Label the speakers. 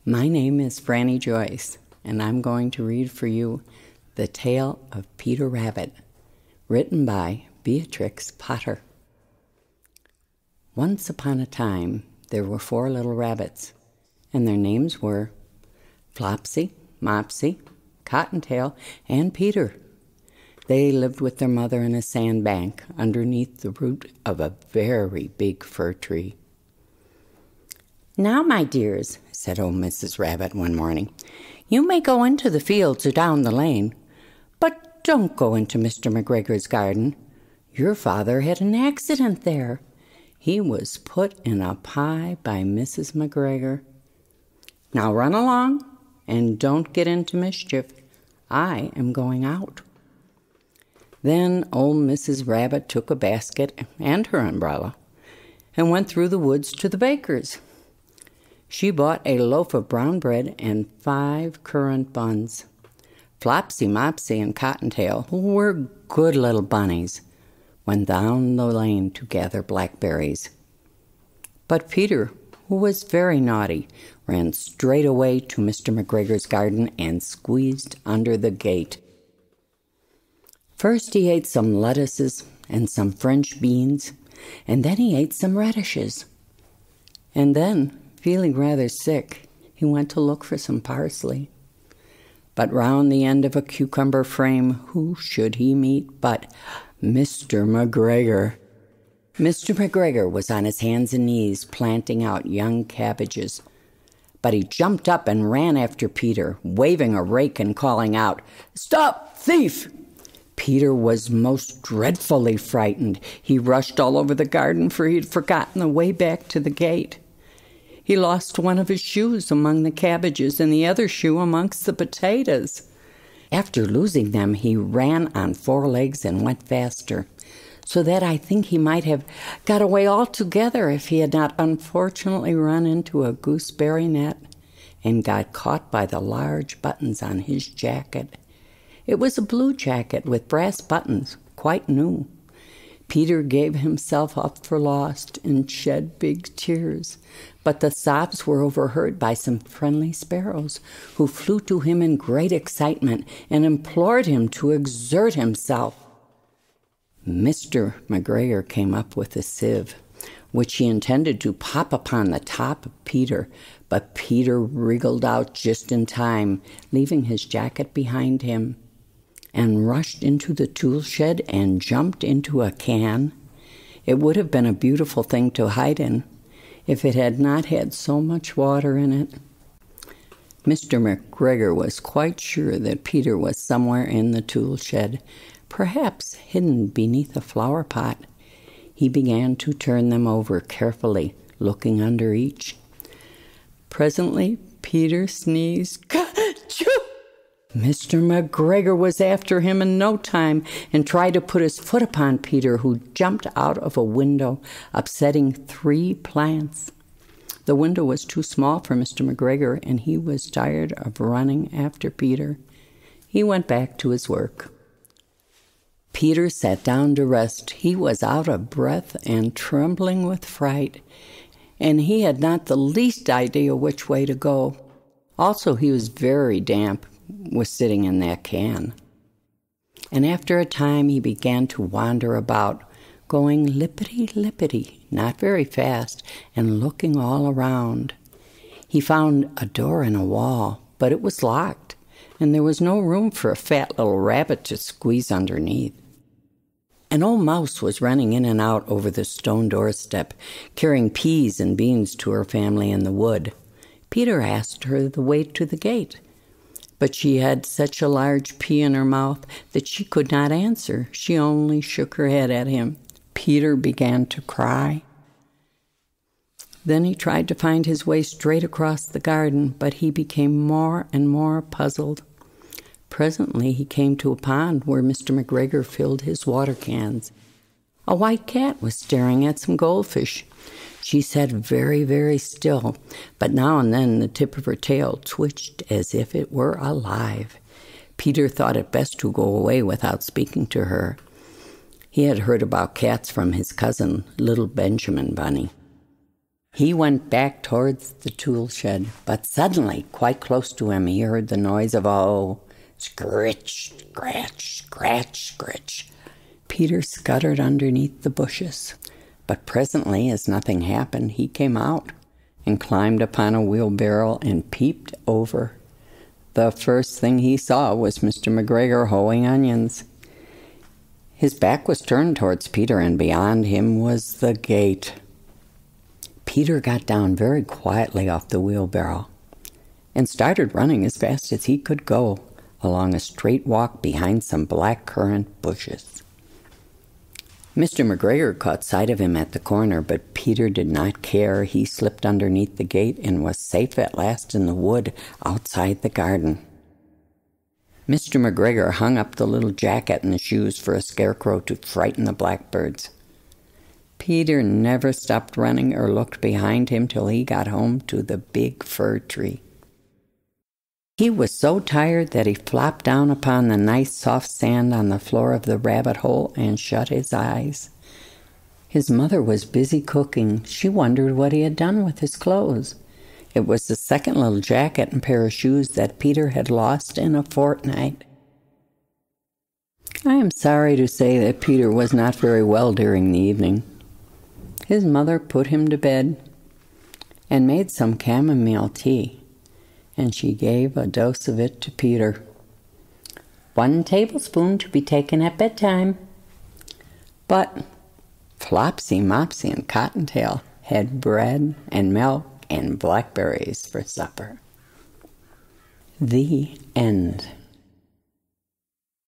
Speaker 1: My name is Franny Joyce, and I'm going to read for you The Tale of Peter Rabbit, written by Beatrix Potter. Once upon a time, there were 4 little rabbits, and their names were Flopsy, Mopsy, Cottontail, and Peter. They lived with their mother in a sandbank underneath the root of a very big fir tree. "Now, my dears," said old Mrs. Rabbit one morning, "you may go into the fields or down the lane, but don't go into Mr. McGregor's garden. Your father had an accident there. He was put in a pie by Mrs. McGregor. Now run along and don't get into mischief. I am going out." Then old Mrs. Rabbit took a basket and her umbrella and went through the woods to the baker's. She bought a loaf of brown bread and 5 currant buns. Flopsy, Mopsy, and Cottontail, who were good little bunnies, went down the lane to gather blackberries. But Peter, who was very naughty, ran straight away to Mr. McGregor's garden and squeezed under the gate. First he ate some lettuces and some French beans, and then he ate some radishes. And then, feeling rather sick, he went to look for some parsley. But round the end of a cucumber frame, who should he meet but Mr. McGregor? Mr. McGregor was on his hands and knees planting out young cabbages. But he jumped up and ran after Peter, waving a rake and calling out, "Stop, thief!" Peter was most dreadfully frightened. He rushed all over the garden, for he had forgotten the way back to the gate. He lost one of his shoes among the cabbages and the other shoe amongst the potatoes. After losing them, he ran on 4 legs and went faster, so that I think he might have got away altogether if he had not unfortunately run into a gooseberry net and got caught by the large buttons on his jacket. It was a blue jacket with brass buttons, quite new. Peter gave himself up for lost and shed big tears, but the sobs were overheard by some friendly sparrows, who flew to him in great excitement and implored him to exert himself. Mr. McGregor came up with a sieve, which he intended to pop upon the top of Peter, but Peter wriggled out just in time, leaving his jacket behind him, and rushed into the tool shed and jumped into a can. It would have been a beautiful thing to hide in if it had not had so much water in it. Mr. McGregor was quite sure that Peter was somewhere in the tool shed, perhaps hidden beneath a flower pot. He began to turn them over carefully, looking under each. Presently, Peter sneezed. "Ka-choo!" Mr. McGregor was after him in no time and tried to put his foot upon Peter, who jumped out of a window, upsetting 3 plants. The window was too small for Mr. McGregor, and he was tired of running after Peter. He went back to his work. Peter sat down to rest. He was out of breath and trembling with fright, and he had not the least idea which way to go. Also, he was very damp, was sitting in that can. And after a time he began to wander about, going lippity-lippity, not very fast, and looking all around. He found a door in a wall, but it was locked, and there was no room for a fat little rabbit to squeeze underneath. An old mouse was running in and out over the stone doorstep, carrying peas and beans to her family in the wood. Peter asked her the way to the gate, but she had such a large pea in her mouth that she could not answer. She only shook her head at him. Peter began to cry. Then he tried to find his way straight across the garden, but he became more and more puzzled. Presently he came to a pond where Mr. McGregor filled his water cans. A white cat was staring at some goldfish. She sat very, very still, but now and then the tip of her tail twitched as if it were alive. Peter thought it best to go away without speaking to her. He had heard about cats from his cousin, little Benjamin Bunny. He went back towards the tool shed, but suddenly, quite close to him, he heard the noise of scritch, scratch, scratch, scritch. Peter scuttered underneath the bushes, but presently, as nothing happened, he came out and climbed upon a wheelbarrow and peeped over. The first thing he saw was Mr. McGregor hoeing onions. His back was turned towards Peter, and beyond him was the gate. Peter got down very quietly off the wheelbarrow and started running as fast as he could go along a straight walk behind some blackcurrant bushes. Mr. McGregor caught sight of him at the corner, but Peter did not care. He slipped underneath the gate and was safe at last in the wood outside the garden. Mr. McGregor hung up the little jacket and the shoes for a scarecrow to frighten the blackbirds. Peter never stopped running or looked behind him till he got home to the big fir tree. He was so tired that he flopped down upon the nice soft sand on the floor of the rabbit hole and shut his eyes. His mother was busy cooking. She wondered what he had done with his clothes. It was the second little jacket and pair of shoes that Peter had lost in a fortnight. I am sorry to say that Peter was not very well during the evening. His mother put him to bed and made some chamomile tea, and she gave a dose of it to Peter. 1 tablespoon to be taken at bedtime. But Flopsy, Mopsy, and Cottontail had bread and milk and blackberries for supper. The end.